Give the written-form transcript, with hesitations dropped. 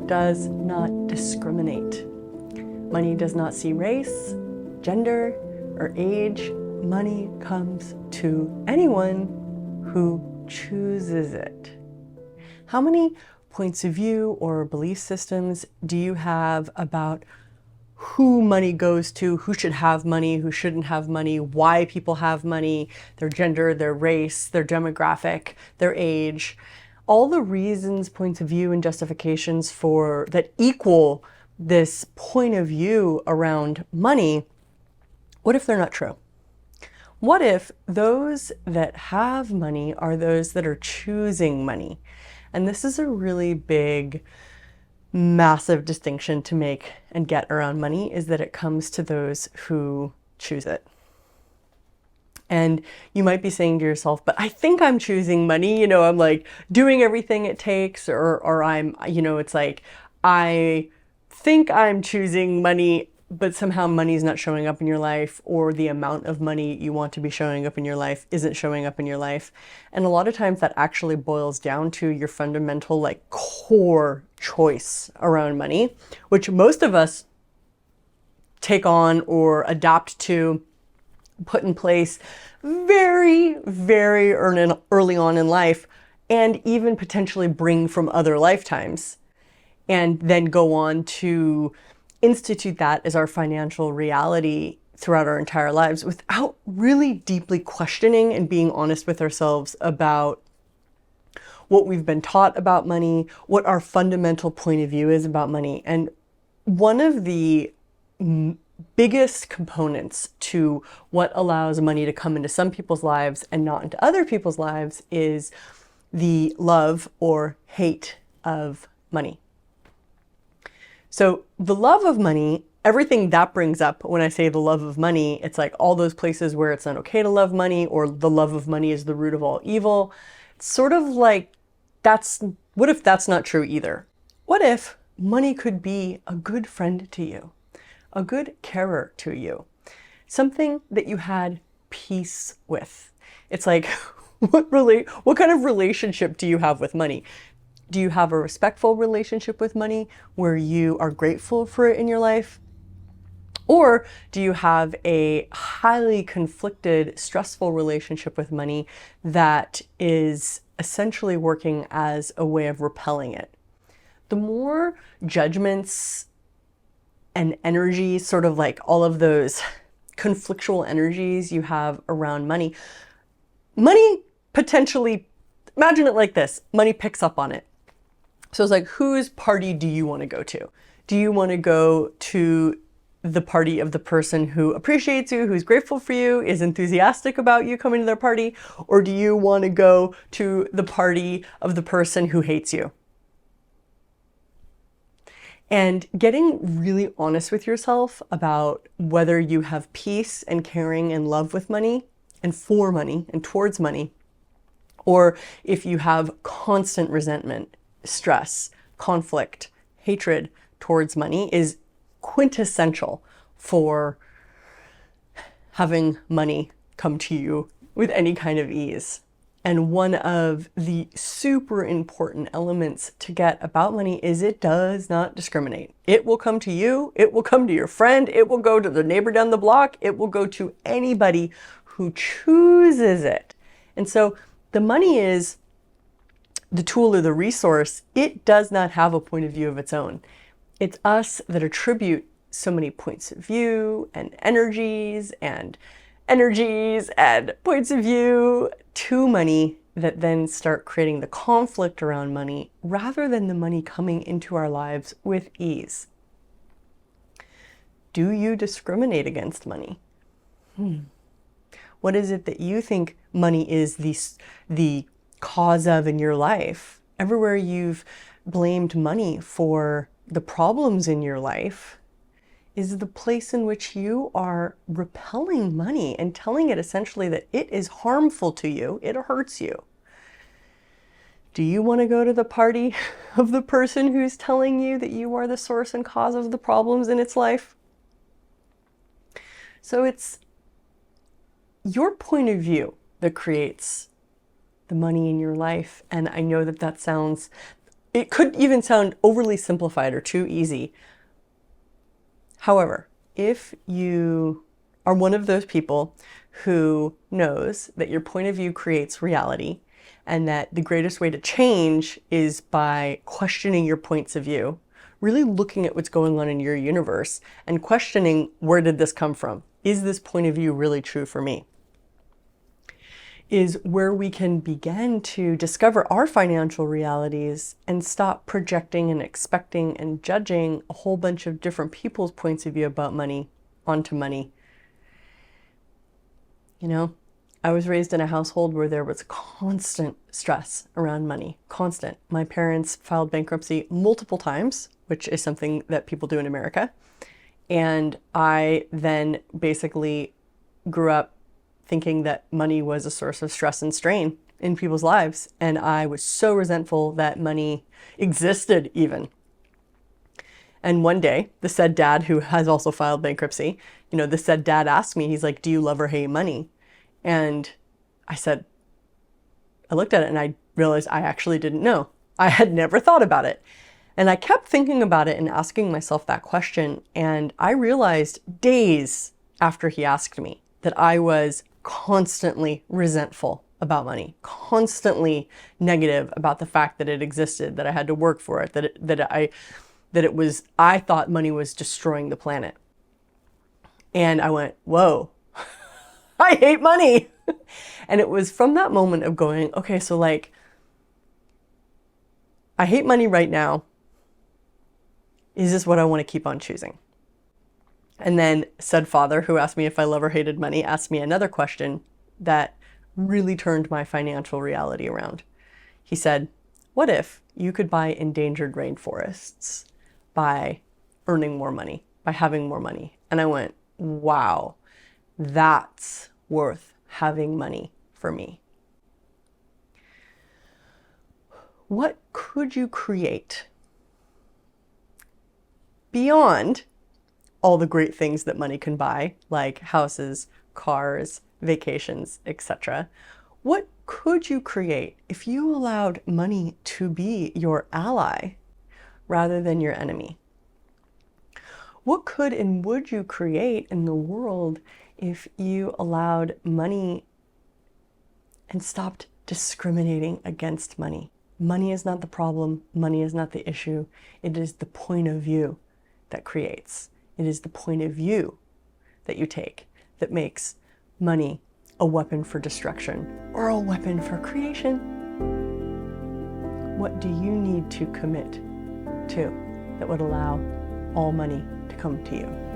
does not discriminate. Money does not see race, gender, or age. Money comes to anyone who chooses it. How many points of view or belief systems do you have about who money goes to, who should have money, who shouldn't have money, why people have money, their gender, their race, their demographic, their age, all the reasons, points of view, and justifications for that equal this point of view around money? What if they're not true? What if those that have money are those that are choosing money? And this is a really big, massive distinction to make and get around money, is that it comes to those who choose it. And you might be saying to yourself, but I think I'm choosing money, I'm like doing everything it takes, or I'm, it's like, I think I'm choosing money, but somehow money is not showing up in your life, or the amount of money you want to be showing up in your life isn't showing up in your life. And a lot of times that actually boils down to your fundamental, core choice around money, which most of us take on or adapt to, put in place very, very early on in life, and even potentially bring from other lifetimes, and then go on to institute that as our financial reality throughout our entire lives without really deeply questioning and being honest with ourselves about what we've been taught about money, what our fundamental point of view is about money. And one of the biggest components to what allows money to come into some people's lives and not into other people's lives is the love or hate of money. So the love of money, everything that brings up when I say the love of money, it's like all those places where it's not okay to love money, or the love of money is the root of all evil. It's sort of like, what if that's not true either? What if money could be a good friend to you, a good carer to you, something that you had peace with? It's like, what kind of relationship do you have with money? Do you have a respectful relationship with money where you are grateful for it in your life? Or do you have a highly conflicted, stressful relationship with money that is essentially working as a way of repelling it? The more judgments and energy, sort of like all of those conflictual energies you have around money potentially, imagine it like this, money picks up on it. So it's like, whose party do you want to go to? Do you want to go to the party of the person who appreciates you, who's grateful for you, is enthusiastic about you coming to their party? Or do you want to go to the party of the person who hates you? And getting really honest with yourself about whether you have peace and caring and love with money and for money and towards money, or if you have constant resentment, stress, conflict, hatred towards money, is quintessential for having money come to you with any kind of ease. And one of the super important elements to get about money is it does not discriminate. It will come to you, it will come to your friend, it will go to the neighbor down the block, it will go to anybody who chooses it. And so the money is the tool or the resource. It does not have a point of view of its own. It's us that attribute so many points of view and energies and points of view to money that then start creating the conflict around money rather than the money coming into our lives with ease. Do you discriminate against money? What is it that you think money is the cause of in your life? Everywhere you've blamed money for the problems in your life is the place in which you are repelling money and telling it essentially that it is harmful to you, it hurts you. Do you want to go to the party of the person who's telling you that you are the source and cause of the problems in its life? So it's your point of view that creates the money in your life. And I know that it could even sound overly simplified or too easy. However, if you are one of those people who knows that your point of view creates reality, and that the greatest way to change is by questioning your points of view, really looking at what's going on in your universe and questioning, where did this come from? Is this point of view really true for me? Is where we can begin to discover our financial realities and stop projecting and expecting and judging a whole bunch of different people's points of view about money onto money. You know, I was raised in a household where there was constant stress around money, constant. My parents filed bankruptcy multiple times, which is something that people do in America. And I then basically grew up thinking that money was a source of stress and strain in people's lives. And I was so resentful that money existed even. And one day, the said dad, who has also filed bankruptcy, the said dad asked me, he's like, do you love or hate money? And I looked at it and I realized I actually didn't know. I had never thought about it. And I kept thinking about it and asking myself that question. And I realized days after he asked me that I was constantly resentful about money, constantly negative about the fact that it existed, that I had to work for it, I thought money was destroying the planet. And I went, whoa, I hate money. And it was from that moment of going, okay, so like, I hate money right now. Is this what I want to keep on choosing? And then said father, who asked me if I love or hated money, asked me another question that really turned my financial reality around. He said, what if you could buy endangered rainforests by earning more money, by having more money? And I went, wow, that's worth having money for me. What could you create beyond all the great things that money can buy, like houses, cars, vacations, etc.? What could you create if you allowed money to be your ally rather than your enemy? What could and would you create in the world if you allowed money and stopped discriminating against money? Money is not the problem. Money is not the issue. It is the point of view that creates. It is the point of view that you take that makes money a weapon for destruction or a weapon for creation. What do you need to commit to that would allow all money to come to you?